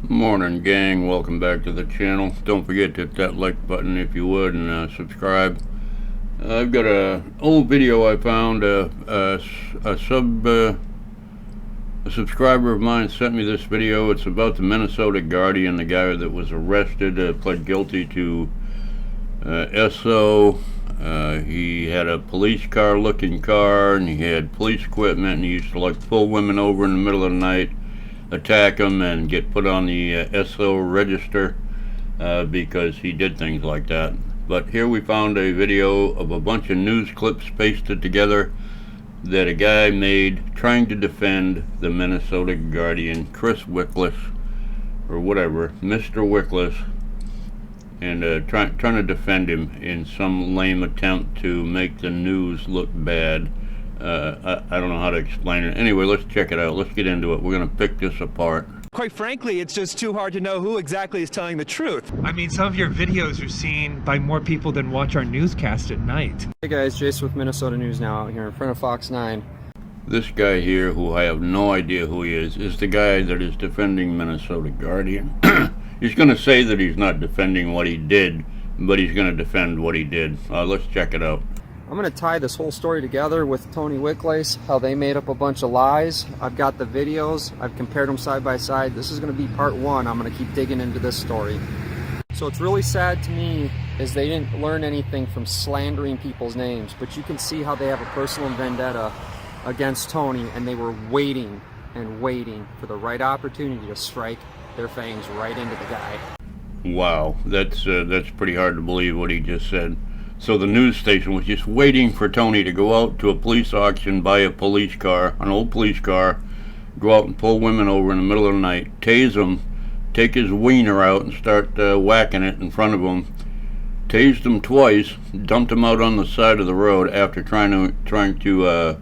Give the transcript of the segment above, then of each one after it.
Morning, gang. Welcome back to the channel. Don't forget to hit that like button if you would, and subscribe. I've got a old video I found. A subscriber of mine sent me this video. It's about the Minnesota Guardian, the guy that was arrested, pled guilty to SO. He had a police car looking car, and he had police equipment, and he used to like pull women over in the middle of the night, attack them, and get put on the SO register because he did things like that. But here we found a video of a bunch of news clips pasted together that a guy made trying to defend the Minnesota Guardian, Chris Wickless, or whatever, Mr. Wickless, and trying to defend him in some lame attempt to make the news look bad. I don't know how to explain it. Anyway, let's check it out. Let's get into it. We're going to pick this apart. Quite frankly, it's just too hard to know who exactly is telling the truth. I mean, some of your videos are seen by more people than watch our newscast at night. Hey guys, Jason with Minnesota News Now out here in front of Fox 9. This guy here, who I have no idea who he is the guy that is defending Minnesota Guardian. He's going to say that he's not defending what he did, but he's going to defend what he did. Let's check it out. I'm going to tie this whole story together with Tony Wickless, how they made up a bunch of lies. I've got the videos, I've compared them side by side. This is going to be part one. I'm going to keep digging into this story. So it's really sad to me is they didn't learn anything from slandering people's names, but you can see how they have a personal vendetta against Tony, and they were waiting and waiting for the right opportunity to strike their fangs right into the guy. Wow, that's pretty hard to believe what he just said. So the news station was just waiting for Tony to go out to a police auction, buy a police car, an old police car, go out and pull women over in the middle of the night, tase them, take his wiener out and start whacking it in front of them, tased them twice, dumped them out on the side of the road after trying to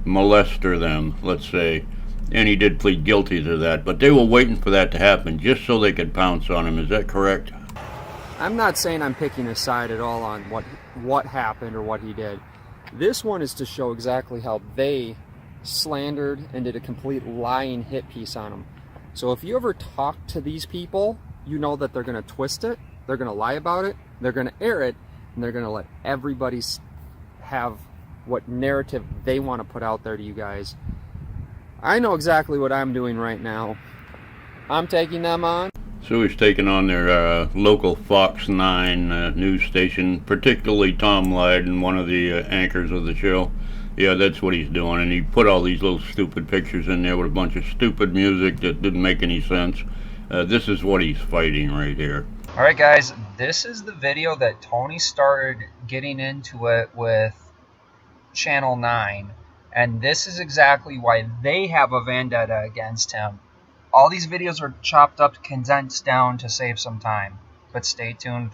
molester them, let's say. And he did plead guilty to that, but they were waiting for that to happen just so they could pounce on him. Is that correct? I'm not saying I'm picking a side at all on what happened or what he did. This one is to show exactly how they slandered and did a complete lying hit piece on him. So if you ever talk to these people, you know that they're going to twist it, they're going to lie about it, they're going to air it, and they're going to let everybody have what narrative they want to put out there to you guys. I know exactly what I'm doing right now. I'm taking them on. So he's taking on their local Fox 9 news station, particularly Tom Lydon, one of the anchors of the show. Yeah, that's what he's doing, and he put all these little stupid pictures in there with a bunch of stupid music that didn't make any sense. This is what he's fighting right here. Alright guys, this is the video that Tony started getting into it with Channel 9, and this is exactly why they have a vendetta against him. All these videos are chopped up, condensed down to save some time. But stay tuned.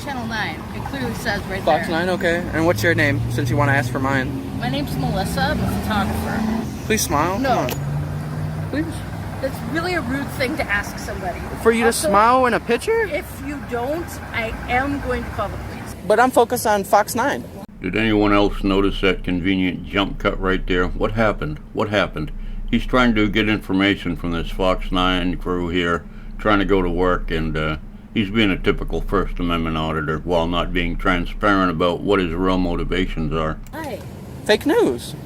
Channel 9. It clearly says right Fox there. 9, okay. And what's your name, since you want to ask for mine? My name's Melissa. I'm a photographer. Please smile. No. Come on. Please. That's really a rude thing to ask somebody. For you Also, to smile in a picture? If you don't, I am going to call the police. But I'm focused on Fox 9. Did anyone else notice that convenient jump cut right there? What happened? What happened? He's trying to get information from this Fox 9 crew here, trying to go to work, and he's being a typical First Amendment auditor while not being transparent about what his real motivations are. Hi. Fake news.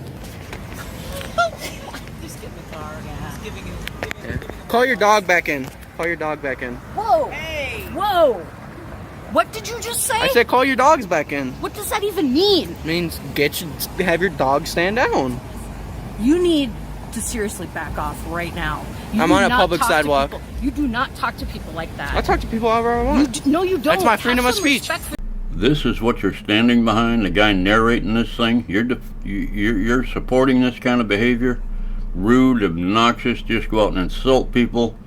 Just get in the car. Yeah. Call your dog back in. Call your dog back in. Whoa. Hey. Whoa. What did you just say? I said call your dogs back in. What does that even mean? It means have your dog stand down. You need to seriously back off right now. I'm on a public sidewalk. You do not talk to people like that. I talk to people however I want. No, you don't. That's my freedom of speech. This is what you're standing behind, the guy narrating this thing? You're supporting this kind of behavior? Rude, obnoxious, just go out and insult people,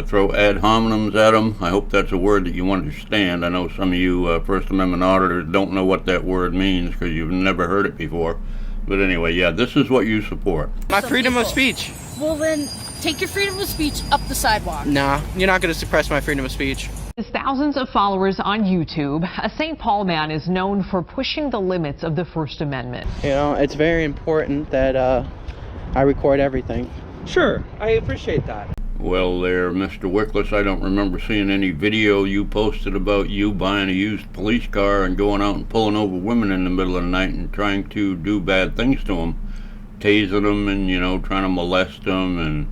throw ad hominems at them. I hope that's a word that you understand. I know some of you First Amendment auditors don't know what that word means because you've never heard it before. But anyway, yeah, this is what you support. My freedom of speech. Well then, take your freedom of speech up the sidewalk. Nah, you're not going to suppress my freedom of speech. With thousands of followers on YouTube, a St. Paul man is known for pushing the limits of the First Amendment. You know, it's very important that I record everything. Sure, I appreciate that. Well there, Mr. Wickless, I don't remember seeing any video you posted about you buying a used police car and going out and pulling over women in the middle of the night and trying to do bad things to them. Tasing them and, you know, trying to molest them and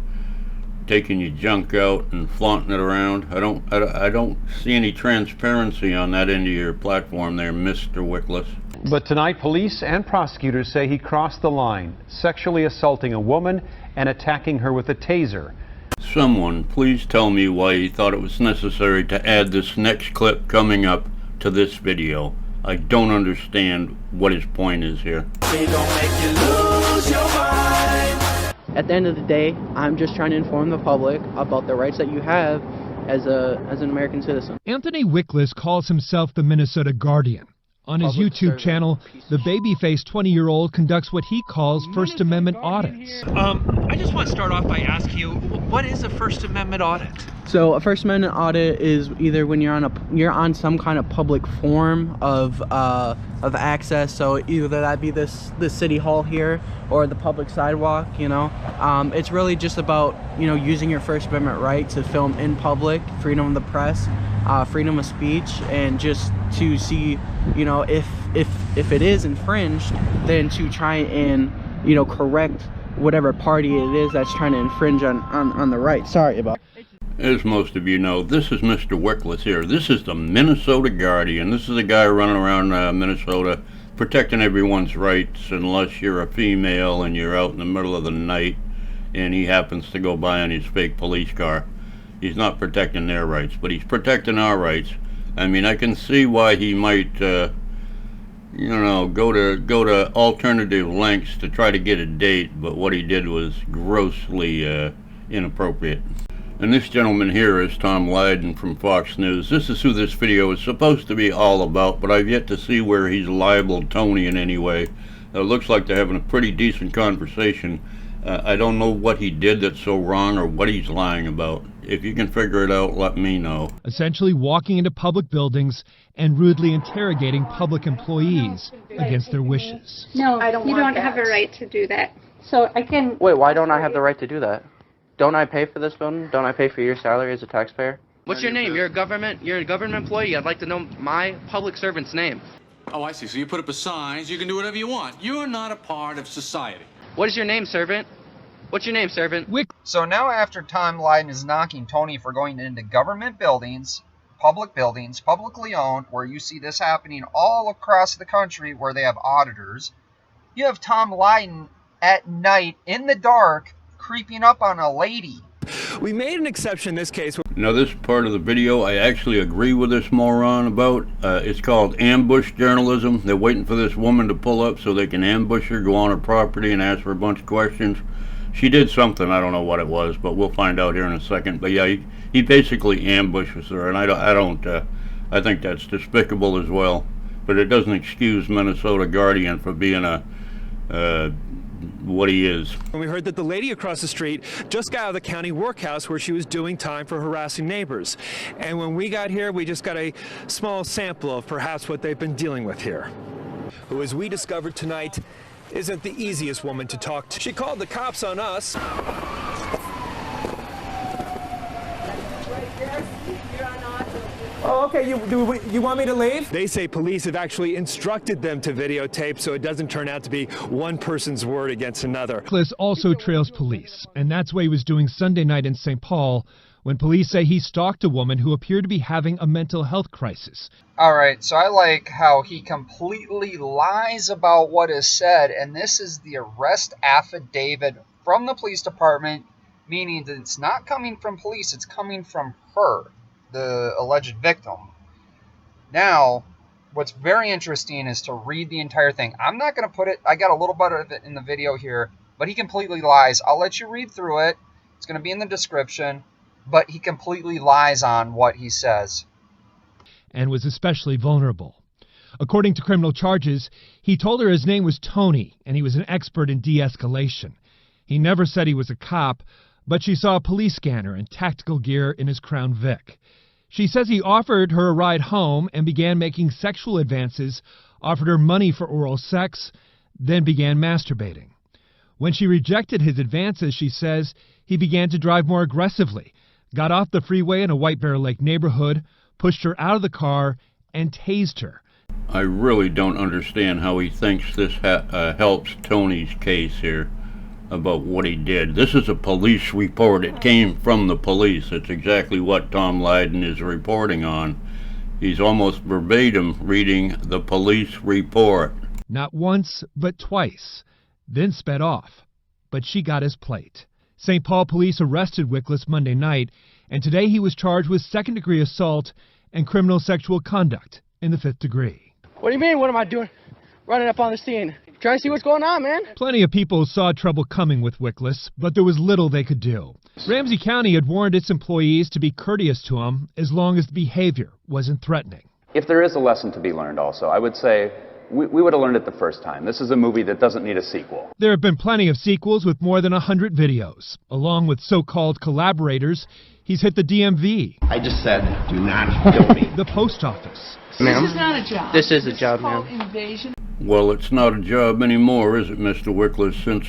taking your junk out and flaunting it around. I don't see any transparency on that end of your platform there, Mr. Wickless. But tonight, police and prosecutors say he crossed the line, sexually assaulting a woman and attacking her with a taser. Someone please tell me why he thought it was necessary to add this next clip coming up to this video. I don't understand what his point is here. At the end of the day, I'm just trying to inform the public about the rights that you have as an American citizen. Anthony Wickless calls himself the Minnesota Guardian. On his YouTube channel, the baby-faced 20-year-old conducts what he calls First Amendment audits. I just want to start off by asking you, what is a First Amendment audit? So a First Amendment audit is either when you're on some kind of public form of access. So either that be this city hall here or the public sidewalk. You know, it's really just about, you know, using your First Amendment right to film in public, freedom of the press, freedom of speech, and just to see, you know, if it is infringed, then to try and, you know, correct whatever party it is that's trying to infringe on the right. Sorry about it. As most of you know, this is Mr. Wickless here. This is the Minnesota Guardian. This is a guy running around Minnesota protecting everyone's rights unless you're a female and you're out in the middle of the night and he happens to go by on his fake police car. He's not protecting their rights, but he's protecting our rights. I mean, I can see why he might, you know, go to alternative lengths to try to get a date, but what he did was grossly inappropriate. And this gentleman here is Tom Lydon from Fox News. This is who this video is supposed to be all about, but I've yet to see where he's libeled Tony in any way. It looks like they're having a pretty decent conversation. I don't know what he did that's so wrong or what he's lying about. If you can figure it out, let me know. Essentially walking into public buildings and rudely interrogating public employees against their wishes. No, you don't have a right to do that. So I can... Wait, why don't I have the right to do that? Don't I pay for this building? Don't I pay for your salary as a taxpayer? What's your name? You're a government employee. I'd like to know my public servant's name. Oh, I see. So you put up a sign, you can do whatever you want. You're not a part of society. What is your name, servant? What's your name, servant? So now after Tom Lydon is knocking Tony for going into government buildings, publicly owned, where you see this happening all across the country where they have auditors, you have Tom Lydon at night in the dark creeping up on a lady. We made an exception in this case. Now this part of the video I actually agree with this moron about. It's called ambush journalism. They're waiting for this woman to pull up so they can ambush her, go on her property and ask her a bunch of questions. She did something, I don't know what it was, but we'll find out here in a second. But yeah, he basically ambushes her, and I think that's despicable as well. But it doesn't excuse Minnesota Guardian for being what he is. When we heard that the lady across the street just got out of the county workhouse where she was doing time for harassing neighbors. And when we got here, we just got a small sample of perhaps what they've been dealing with here. Who, as we discovered tonight, isn't the easiest woman to talk to. She called the cops on us. Oh, okay, you want me to leave? They say police have actually instructed them to videotape so it doesn't turn out to be one person's word against another. Wickless also trails police, and that's what he was doing Sunday night in St. Paul when police say he stalked a woman who appeared to be having a mental health crisis. Alright, so I like how he completely lies about what is said, and this is the arrest affidavit from the police department, meaning that it's not coming from police, it's coming from her, the alleged victim. Now, what's very interesting is to read the entire thing. I'm not going to put it, I got a little bit of it in the video here, but he completely lies. I'll let you read through it. It's going to be in the description, but he completely lies on what he says. And was especially vulnerable. According to criminal charges, he told her his name was Tony, and he was an expert in de-escalation. He never said he was a cop, but she saw a police scanner and tactical gear in his Crown Vic. She says he offered her a ride home and began making sexual advances, offered her money for oral sex, then began masturbating. When she rejected his advances, she says, he began to drive more aggressively, got off the freeway in a White Bear Lake neighborhood, pushed her out of the car, and tased her. I really don't understand how he thinks this helps Tony's case here about what he did. This is a police report. It came from the police. It's exactly what Tom Lydon is reporting on. He's almost verbatim reading the police report. Not once, but twice, then sped off. But she got his plate. St. Paul police arrested Wickless Monday night, and today he was charged with second-degree assault and criminal sexual conduct in the 5th degree. What do you mean, what am I doing? Running up on the scene. Trying to see what's going on, man. Plenty of people saw trouble coming with Wickless, but there was little they could do. Ramsey County had warned its employees to be courteous to him as long as the behavior wasn't threatening. If there is a lesson to be learned also, I would say we would have learned it the first time. This is a movie that doesn't need a sequel. There have been plenty of sequels with more than 100 videos. Along with so-called collaborators, he's hit the DMV. I just said, do not kill me. The post office. Ma'am, This is not a job. this is a job, ma'am. Invasion. Well, it's not a job anymore, is it, Mr. Wickless, since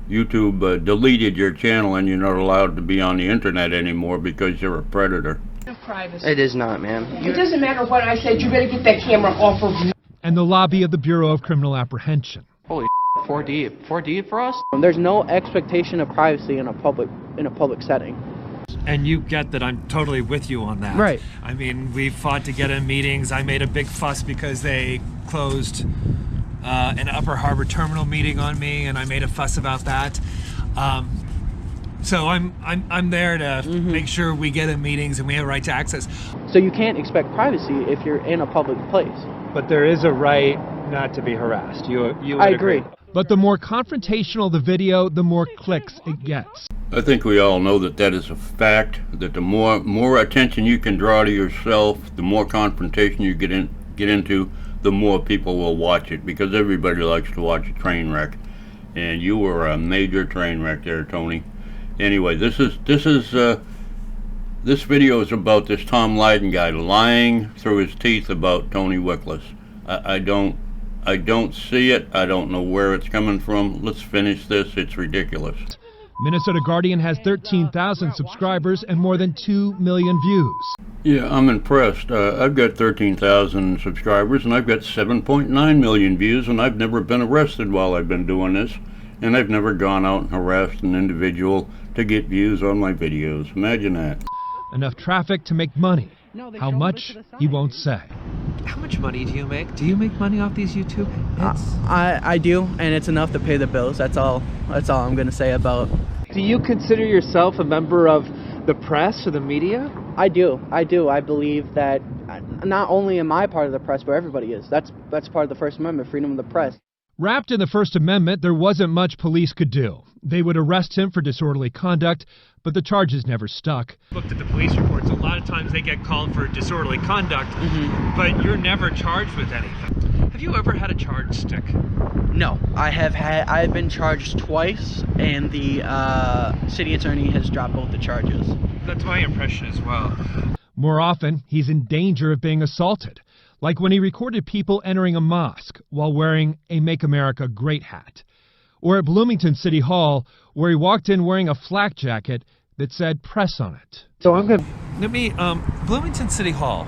YouTube deleted your channel and you're not allowed to be on the internet anymore because you're a predator. Privacy. It is not, ma'am. It doesn't matter what I said, you better get that camera off of me. And the lobby of the Bureau of Criminal Apprehension. Holy 4D for us? There's no expectation of privacy in a public setting. And you get that I'm totally with you on that. Right. I mean, we fought to get in meetings. I made a big fuss because they closed an Upper Harbor Terminal meeting on me, and I made a fuss about that. So I'm there to make sure we get in meetings and we have a right to access. So you can't expect privacy if you're in a public place. But there is a right not to be harassed. You I agree. But the more confrontational the video, the more clicks it gets. I think we all know that that is a fact, that the more attention you can draw to yourself, the more confrontation you get into, the more people will watch it, because everybody likes to watch a train wreck. And you were a major train wreck there, Tony. Anyway, this video is about this Tom Lydon guy lying through his teeth about Tony Wickless. I don't see it. I don't know where it's coming from. Let's finish this. It's ridiculous. Minnesota Guardian has 13,000 subscribers and more than 2 million views. Yeah, I'm impressed. I've got 13,000 subscribers and I've got 7.9 million views, and I've never been arrested while I've been doing this. And I've never gone out and harassed an individual to get views on my videos. Imagine that. Enough traffic to make money. How much, he won't say. How much money do you make? Do you make money off these YouTube hits? I do, and it's enough to pay the bills. That's all I'm going to say about. Do you consider yourself a member of the press or the media? I do. I believe that not only am I part of the press, but everybody is. That's part of the First Amendment, freedom of the press. Wrapped in the First Amendment, there wasn't much police could do. They would arrest him for disorderly conduct, but the charges never stuck. Looked at the police reports. A lot of times they get called for disorderly conduct, but you're never charged with anything. Have you ever had a charge stick? No, I've been charged twice, and the city attorney has dropped both the charges. That's my impression as well. More often, he's in danger of being assaulted, like when he recorded people entering a mosque while wearing a Make America Great hat. Or at Bloomington City Hall, where he walked in wearing a flak jacket that said press on it. So I'm gonna... Bloomington City Hall,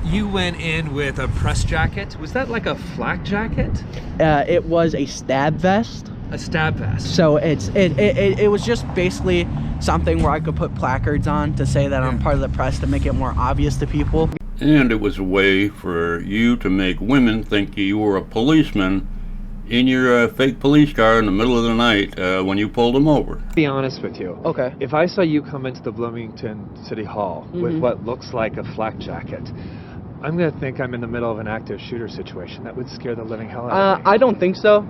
you went in with a press jacket. Was that like a flak jacket? It was a stab vest. A stab vest. So it was just basically something where I could put placards on to say that I'm part of the press, to make it more obvious to people. And it was a way for you to make women think you were a policeman in your fake police car in the middle of the night when you pulled them over. Be honest with you. Okay. If I saw you come into the Bloomington City Hall with what looks like a flak jacket, I'm going to think I'm in the middle of an active shooter situation. That would scare the living hell out of me. I don't think so,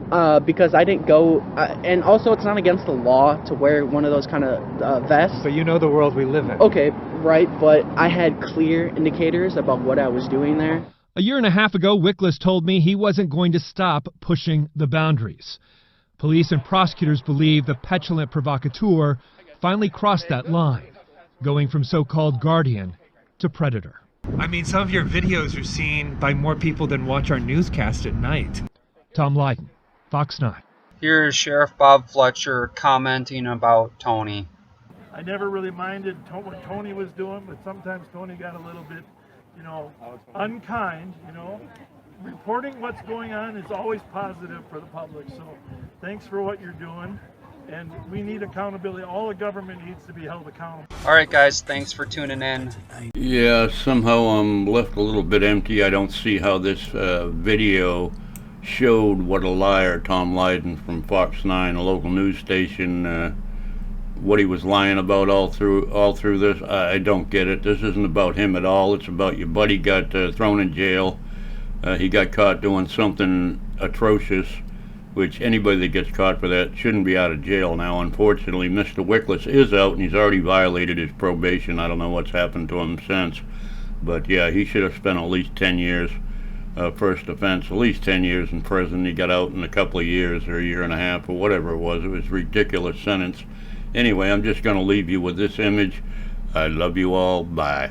because I didn't go, and also it's not against the law to wear one of those kind of vests. But you know the world we live in. Okay, right, but I had clear indicators about what I was doing there. A year and a half ago, Wickless told me he wasn't going to stop pushing the boundaries. Police and prosecutors believe the petulant provocateur finally crossed that line, going from so-called guardian to predator. I mean, some of your videos are seen by more people than watch our newscast at night. Tom Lydon, Fox 9. Here's Sheriff Bob Fletcher commenting about Tony. I never really minded what Tony was doing, but sometimes Tony got a little bit, you know, unkind, you know. Reporting what's going on is always positive for the public, so thanks for what you're doing. And we need accountability. All the government needs to be held accountable. All right, guys, thanks for tuning in. Yeah, somehow I'm left a little bit empty. I don't see how this video showed what a liar Tom Lydon from Fox 9, a local news station, what he was lying about all through this. I don't get it. This isn't about him at all. It's about your buddy got thrown in jail. He got caught doing something atrocious, which anybody that gets caught for that shouldn't be out of jail now. Unfortunately, Mr. Wickless is out, and he's already violated his probation. I don't know what's happened to him since. But yeah, he should have spent at least 10 years, first offense, at least 10 years in prison. He got out in a couple of years, or a year and a half, or whatever it was. It was a ridiculous sentence. Anyway, I'm just going to leave you with this image. I love you all. Bye.